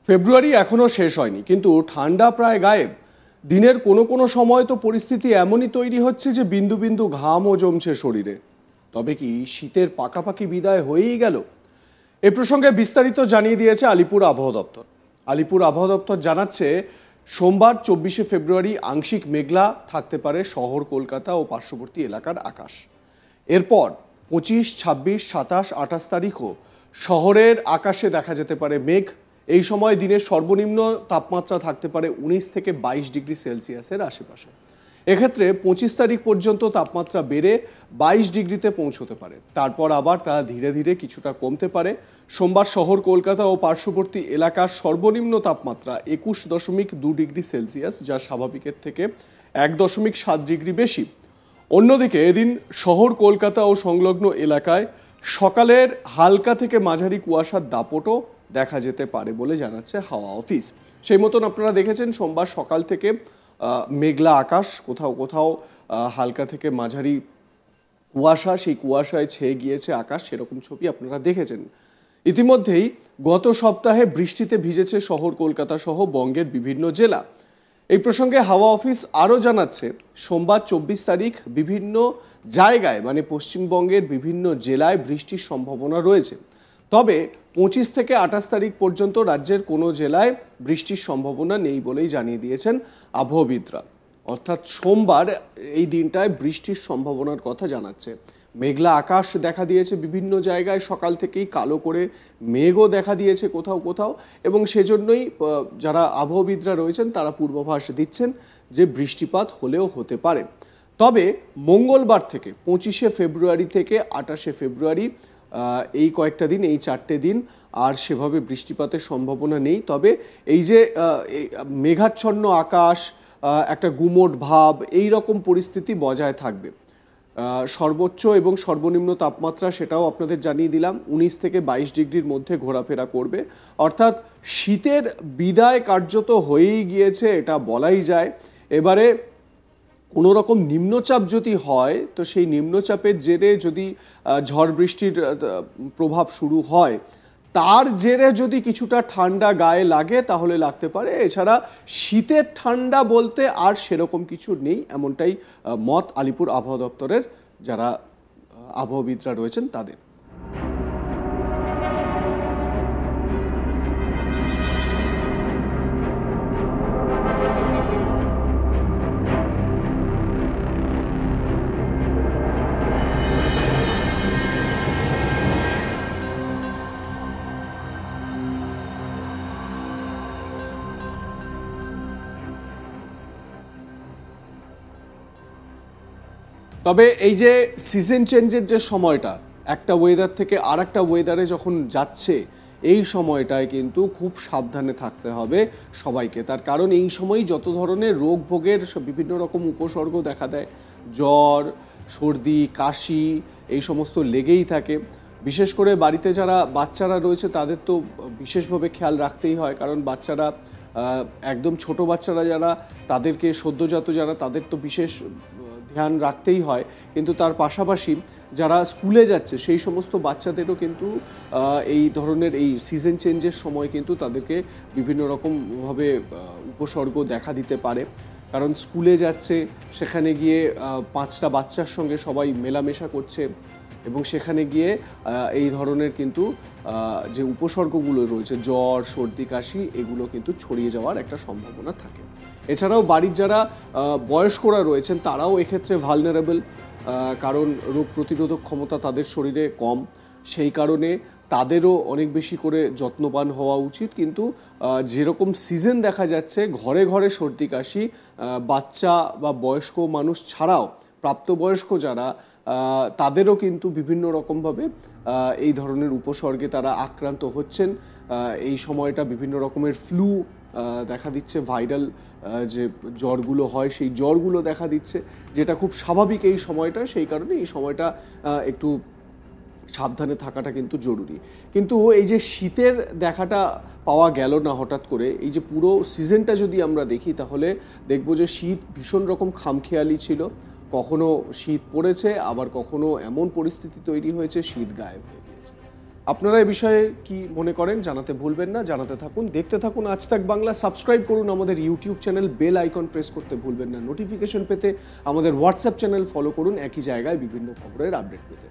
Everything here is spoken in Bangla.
ফেব্রুয়ারি এখনো শেষ হয়নি, কিন্তু ঠান্ডা প্রায় গায়েব। দিনের কোনো কোনো সময় তো পরিস্থিতি এমনই তৈরি হচ্ছে যে বিন্দু বিন্দু ঘামও জমছে শরীরে। তবে কি শীতের পাকাপাকি বিদায় হয়েই গেল? এ প্রসঙ্গে বিস্তারিত জানিয়ে দিয়েছে আলিপুর আবহাওয়া দপ্তর। আলিপুর আবহাওয়া দপ্তর জানাচ্ছে, সোমবার 24শে ফেব্রুয়ারি আংশিক মেঘলা থাকতে পারে শহর কলকাতা ও পার্শ্ববর্তী এলাকার আকাশ। এরপর 25, 26, 27, 28 তারিখও শহরের আকাশে দেখা যেতে পারে মেঘ। এই সময় দিনের সর্বনিম্ন তাপমাত্রা থাকতে পারে 19 থেকে 22 ডিগ্রি সেলসিয়াসের আশেপাশে। এক্ষেত্রে 25 তারিখ পর্যন্ত তাপমাত্রা বেড়ে 22 ডিগ্রিতে পৌঁছতে পারে। তারপর আবার তা ধীরে ধীরে কিছুটা কমতে পারে। সোমবার শহর কলকাতা ও পার্শ্ববর্তী এলাকার সর্বনিম্ন তাপমাত্রা 21.2 ডিগ্রি সেলসিয়াস, যা স্বাভাবিকের থেকে 1.7 ডিগ্রি বেশি। অন্যদিকে এদিন শহর কলকাতা ও সংলগ্ন এলাকায় সকালের হালকা থেকে মাঝারি কুয়াশার দাপটও দেখা যেতে পারে বলে জানাচ্ছে হাওয়া অফিস। সেই মতন আপনারা দেখেছেন সোমবার সকাল থেকে মেঘলা আকাশ, কোথাও কোথাও হালকা থেকে মাঝারি কুয়াশা, সেই কুয়াশায় ছেয়ে গিয়েছে আকাশ, সেরকম ছবি আপনারা দেখেছেন। ইতিমধ্যেই গত সপ্তাহে বৃষ্টিতে ভিজেছে শহর কলকাতা সহ বঙ্গের বিভিন্ন জেলা। এই প্রসঙ্গে হাওয়া অফিস আরও জানাচ্ছে, সোমবার 24 তারিখ বিভিন্ন জায়গায় মানে পশ্চিমবঙ্গের বিভিন্ন জেলায় বৃষ্টির সম্ভাবনা রয়েছে। তবে 25 থেকে 28 তারিখ পর্যন্ত রাজ্যের কোনো জেলায় বৃষ্টির সম্ভাবনা নেই বলেই জানিয়ে দিয়েছেন আবহাওয়াবিদরা। অর্থাৎ সোমবার এই দিনটায় বৃষ্টির সম্ভাবনার কথা জানাচ্ছে। মেঘলা আকাশ দেখা দিয়েছে বিভিন্ন জায়গায়, সকাল থেকেই কালো করে মেঘও দেখা দিয়েছে কোথাও কোথাও, এবং সেজন্যই যারা আবহাওয়াবিদরা রয়েছেন তারা পূর্বাভাস দিচ্ছেন যে বৃষ্টিপাত হলেও হতে পারে। তবে মঙ্গলবার থেকে 25শে ফেব্রুয়ারি থেকে 28শে ফেব্রুয়ারি এই কয়েকটা দিন, এই 4টে দিন আর সেভাবে বৃষ্টিপাতের সম্ভাবনা নেই। তবে এই যে মেঘাচ্ছন্ন আকাশ, একটা গুমোট ভাব, এই রকম পরিস্থিতি বজায় থাকবে। সর্বোচ্চ এবং সর্বনিম্ন তাপমাত্রা সেটাও আপনাদের জানিয়ে দিলাম, 19 থেকে 22 ডিগ্রির মধ্যে ঘোরাফেরা করবে। অর্থাৎ শীতের বিদায় কার্যত হয়েই গিয়েছে, এটা বলাই যায়। এবারে কোনো রকম নিম্নচাপ যদি হয়, তো সেই নিম্নচাপের জেরে যদি ঝড় বৃষ্টির প্রভাব শুরু হয়, তার জেরে যদি কিছুটা ঠান্ডা গায়ে লাগে তাহলে লাগতে পারে। এছাড়া শীতের ঠান্ডা বলতে আর সেরকম কিছু নেই, এমনটাই মত আলিপুর আবহাওয়া দপ্তরের যারা আবহাওয়াবিদরা রয়েছেন তাদের। তবে এই যে সিজন চেঞ্জের যে সময়টা, একটা ওয়েদার থেকে আর একটা ওয়েদারে যখন যাচ্ছে, এই সময়টায় কিন্তু খুব সাবধানে থাকতে হবে সবাইকে। তার কারণ এই সময়ই যত ধরনের রোগ ভোগের বিভিন্ন রকম উপসর্গ দেখা দেয়, জ্বর, সর্দি, কাশি, এই সমস্ত লেগেই থাকে। বিশেষ করে বাড়িতে যারা বাচ্চারা রয়েছে তাদের তো বিশেষভাবে খেয়াল রাখতেই হয়, কারণ বাচ্চারা একদম ছোট বাচ্চারা যারা, তাদেরকে সদ্যজাত যারা, তাদের তো বিশেষ ধ্যান রাখতেই হয়। কিন্তু তার পাশাপাশি যারা স্কুলে যাচ্ছে সেই সমস্ত বাচ্চাদেরও কিন্তু এই ধরনের এই সিজন চেঞ্জের সময় কিন্তু তাদেরকে বিভিন্ন রকমভাবে উপসর্গ দেখা দিতে পারে। কারণ স্কুলে যাচ্ছে, সেখানে গিয়ে 5টা বাচ্চার সঙ্গে সবাই মেলামেশা করছে, এবং সেখানে গিয়ে এই ধরনের কিন্তু যে উপসর্গগুলো রয়েছে, জ্বর, সর্দি, কাশি, এগুলো কিন্তু ছড়িয়ে যাওয়ার একটা সম্ভাবনা থাকে। এছাড়াও বাড়ির যারা বয়স্করা রয়েছেন তারাও এক্ষেত্রে ভালনারেবল, কারণ রোগ প্রতিরোধক ক্ষমতা তাদের শরীরে কম, সেই কারণে তাদেরও অনেক বেশি করে যত্নবান হওয়া উচিত। কিন্তু যেরকম সিজন দেখা যাচ্ছে, ঘরে ঘরে সর্দি কাশি বাচ্চা বা বয়স্ক মানুষ ছাড়াও প্রাপ্তবয়স্ক যারা, তাদেরও কিন্তু বিভিন্ন রকমভাবে এই ধরনের উপসর্গে তারা আক্রান্ত হচ্ছেন। এই সময়টা বিভিন্ন রকমের ফ্লু দেখা দিচ্ছে, ভাইরাল যে জ্বরগুলো হয় সেই জ্বরগুলো দেখা দিচ্ছে, যেটা খুব স্বাভাবিক এই সময়টা। সেই কারণে এই সময়টা একটু সাবধানে থাকাটা কিন্তু জরুরি। কিন্তু এই যে শীতের দেখাটা পাওয়া গেল না হঠাৎ করে, এই যে পুরো সিজনটা যদি আমরা দেখি তাহলে দেখব যে শীত ভীষণ রকম খামখেয়ালি ছিল। কখনো শীত পড়েছে, আবার কখনো এমন পরিস্থিতি তৈরি হয়েছে শীত গায়েব হয়ে গিয়েছে। আপনারা এই বিষয়ে কি মনে করেন জানাতে ভুলবেন না, জানাতে থাকুন, দেখতে থাকুন আজ তাক বাংলা। সাবস্ক্রাইব করুন আমাদের YouTube channel, bell icon press করতে ভুলবেন না। নোটিফিকেশন পেতে আমাদের হোয়াটসঅ্যাপ চ্যানেল ফলো করুন, একই জায়গায় বিভিন্ন খবরের আপডেট পেতে।